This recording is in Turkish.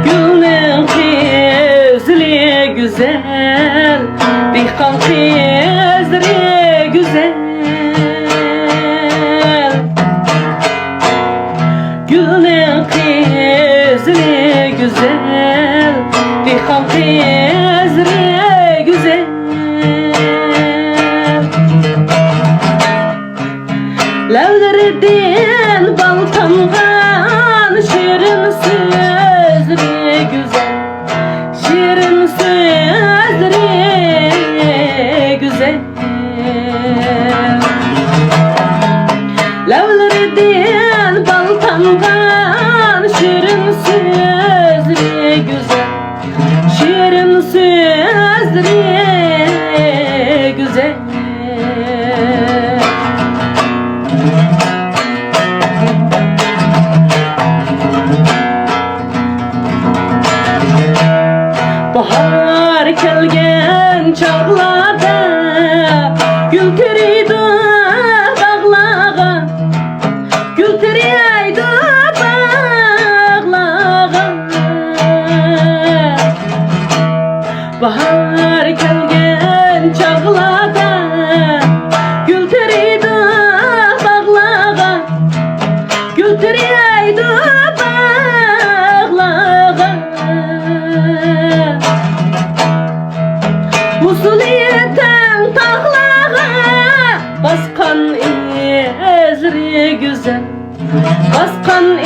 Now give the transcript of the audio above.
Gülün kızlı güzel, dihkan kızlı güzel. Gülün kızlı güzel, dihkan kızlı güzel. Lavlardan bal tamgan, şirin sözlü güzel, şirin sözlü güzel. Lavlardan bal tamgan, şirin sözlü güzel, şirin sözlü güzel. Bahar kelgen çağlarda, gül teriydi bağlağa, gül teriydi bağlağa. Bahar kelgen çağlarda, gül teriydi bağlağa, gül teriydi bağlağa. Usuliyeten taklağa baskan izri güzel, baskan